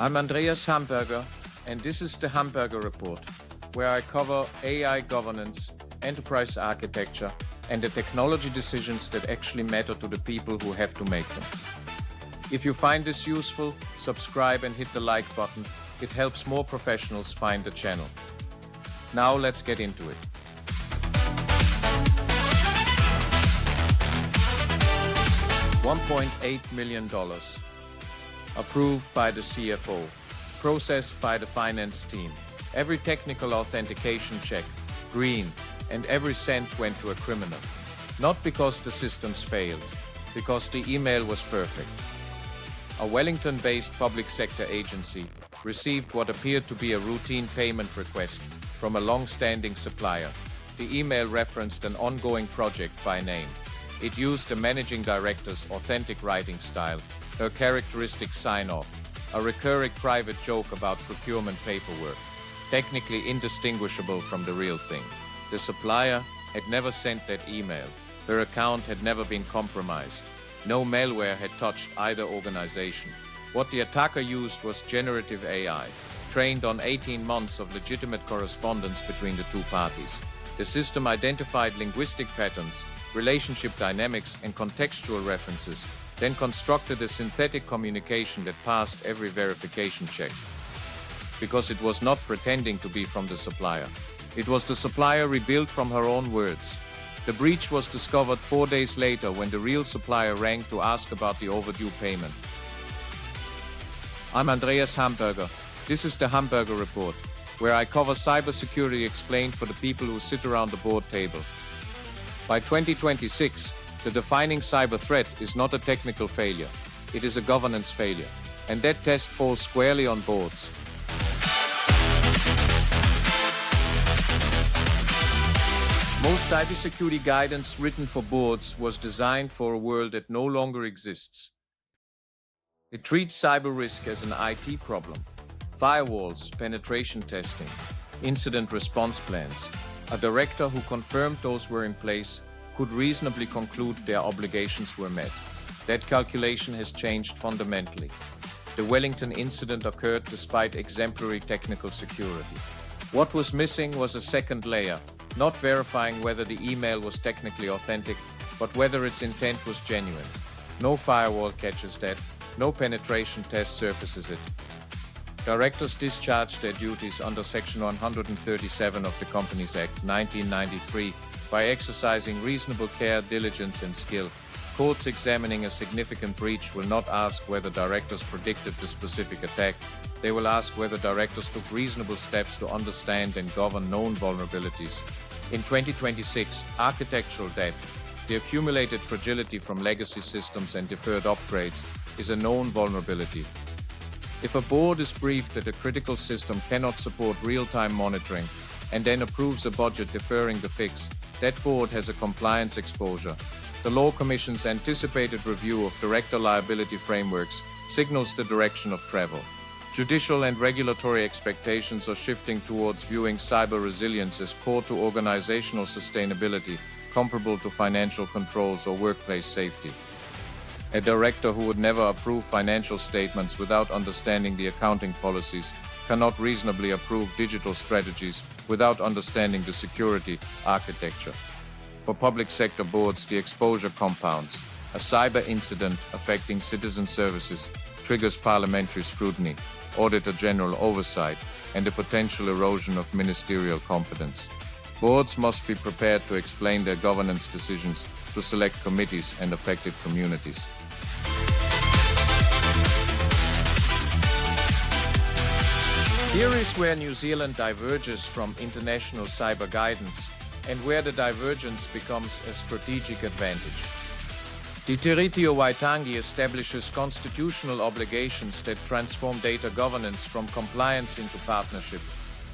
I'm Andreas Hamberger, and this is the Hamberger Report, where I cover AI governance, enterprise architecture, and the technology decisions that actually matter to the people who have to make them. If you find this useful, subscribe and hit the like button. It helps more professionals find the channel. Now let's get into it. $1.8 million. Approved by the CFO. Processed by the finance team. Every technical authentication check, green, and every cent went to a criminal. Not because the systems failed, because the email was perfect. A Wellington-based public sector agency received what appeared to be a routine payment request from a long-standing supplier. The email referenced an ongoing project by name. It used the managing director's authentic writing style, her characteristic sign-off, a recurring private joke about procurement paperwork, technically indistinguishable from the real thing. The supplier had never sent that email. Her account had never been compromised. No malware had touched either organization. What the attacker used was generative AI, trained on 18 months of legitimate correspondence between the two parties. The system identified linguistic patterns, relationship dynamics, and contextual references, then constructed a synthetic communication that passed every verification check. Because it was not pretending to be from the supplier. It was the supplier rebuilt from her own words. The breach was discovered 4 days later when the real supplier rang to ask about the overdue payment. I'm Andreas Hamberger. This is the Hamberger Report, where I cover cybersecurity explained for the people who sit around the board table. By 2026, the defining cyber threat is not a technical failure. It is a governance failure. And that test falls squarely on boards. Most cybersecurity guidance written for boards was designed for a world that no longer exists. It treats cyber risk as an IT problem. Firewalls, penetration testing, incident response plans. A director who confirmed those were in place could reasonably conclude their obligations were met. That calculation has changed fundamentally. The Wellington incident occurred despite exemplary technical security. What was missing was a second layer, not verifying whether the email was technically authentic, but whether its intent was genuine. No firewall catches that, no penetration test surfaces it. Directors discharge their duties under Section 137 of the Companies Act 1993 by exercising reasonable care, diligence, and skill. Courts examining a significant breach will not ask whether directors predicted the specific attack. They will ask whether directors took reasonable steps to understand and govern known vulnerabilities. In 2026, architectural debt, the accumulated fragility from legacy systems and deferred upgrades, is a known vulnerability. If a board is briefed that a critical system cannot support real-time monitoring and then approves a budget deferring the fix, that board has a compliance exposure. The Law Commission's anticipated review of director liability frameworks signals the direction of travel. Judicial and regulatory expectations are shifting towards viewing cyber resilience as core to organizational sustainability, comparable to financial controls or workplace safety. A director who would never approve financial statements without understanding the accounting policies cannot reasonably approve digital strategies without understanding the security architecture. For public sector boards, the exposure compounds. A cyber incident affecting citizen services triggers parliamentary scrutiny, Auditor General oversight, and the potential erosion of ministerial confidence. Boards must be prepared to explain their governance decisions to select committees and affected communities. Here is where New Zealand diverges from international cyber guidance and where the divergence becomes a strategic advantage. Te Tiriti or Waitangi establishes constitutional obligations that transform data governance from compliance into partnership.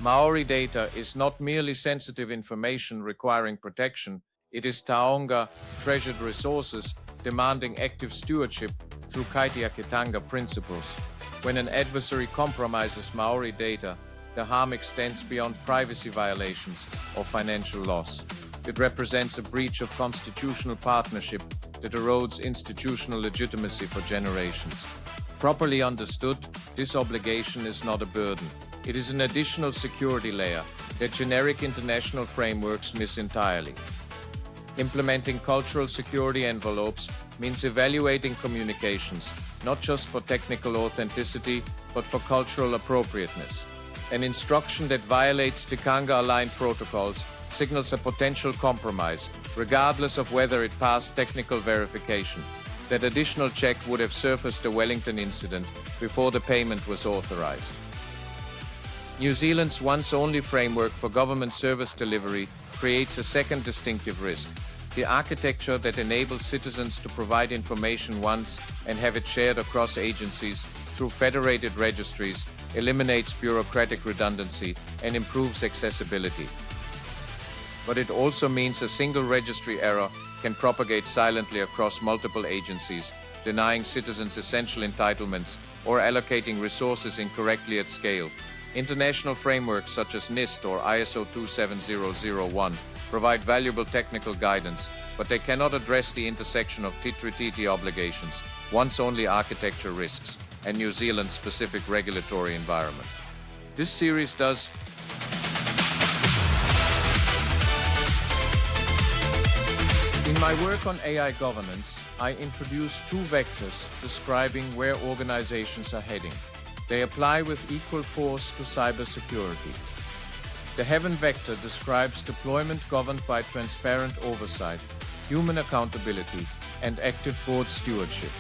Maori data is not merely sensitive information requiring protection, it is taonga, treasured resources, demanding active stewardship through kaitiakitanga principles. When an adversary compromises Maori data, the harm extends beyond privacy violations or financial loss. It represents a breach of constitutional partnership that erodes institutional legitimacy for generations. Properly understood, this obligation is not a burden. It is an additional security layer that generic international frameworks miss entirely. Implementing cultural security envelopes means evaluating communications, not just for technical authenticity, but for cultural appropriateness. An instruction that violates Tikanga-aligned protocols signals a potential compromise, regardless of whether it passed technical verification. That additional check would have surfaced the Wellington incident before the payment was authorized. New Zealand's once-only framework for government service delivery creates a second distinctive risk. The architecture that enables citizens to provide information once and have it shared across agencies through federated registries eliminates bureaucratic redundancy and improves accessibility. But it also means a single registry error can propagate silently across multiple agencies, denying citizens essential entitlements or allocating resources incorrectly at scale. International frameworks such as NIST or ISO 27001 provide valuable technical guidance, but they cannot address the intersection of Te Tiriti obligations, once-only architecture risks, and New Zealand's specific regulatory environment. This series does In my work on AI governance, I introduce two vectors describing where organizations are heading. They apply with equal force to cybersecurity. The Heaven vector describes deployment governed by transparent oversight, human accountability, and active board stewardship.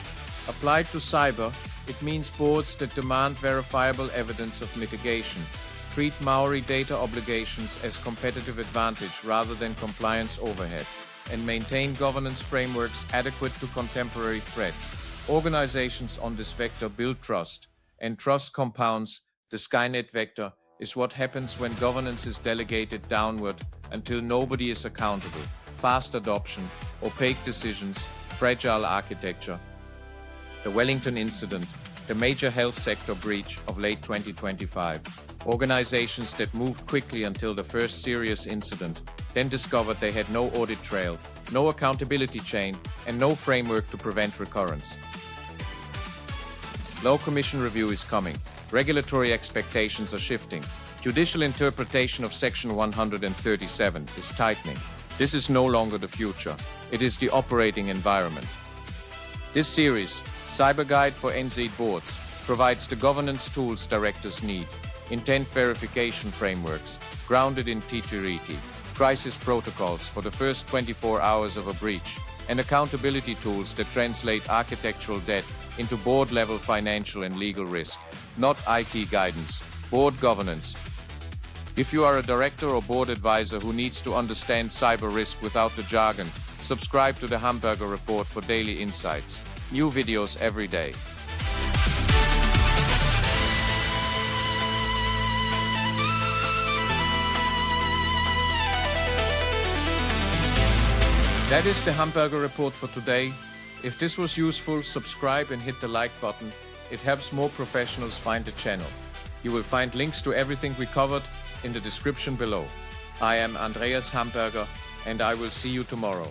Applied to cyber, it means boards that demand verifiable evidence of mitigation, treat Maori data obligations as competitive advantage rather than compliance overhead, and maintain governance frameworks adequate to contemporary threats. Organizations on this vector build trust, and trust compounds. The Skynet Vector is what happens when governance is delegated downward until nobody is accountable. Fast adoption, opaque decisions, fragile architecture. The Wellington incident, the major health sector breach of late 2025. Organizations that moved quickly until the first serious incident, then discovered they had no audit trail, no accountability chain, and no framework to prevent recurrence. Law Commission review is coming. Regulatory expectations are shifting. Judicial interpretation of Section 137 is tightening. This is no longer the future. It is the operating environment. This series, Cyber Guide for NZ Boards, provides the governance tools directors need. Intent verification frameworks, grounded in Te Tiriti, crisis protocols for the first 24 hours of a breach, and accountability tools that translate architectural debt into board-level financial and legal risk. Not IT guidance, board governance. If you are a director or board advisor who needs to understand cyber risk without the jargon, subscribe to the Hamberger Report for daily insights. New videos every day. That is the Hamberger Report for today. If this was useful, subscribe and hit the like button. It helps more professionals find the channel. You will find links to everything we covered in the description below. I am Andreas Hamberger, and I will see you tomorrow.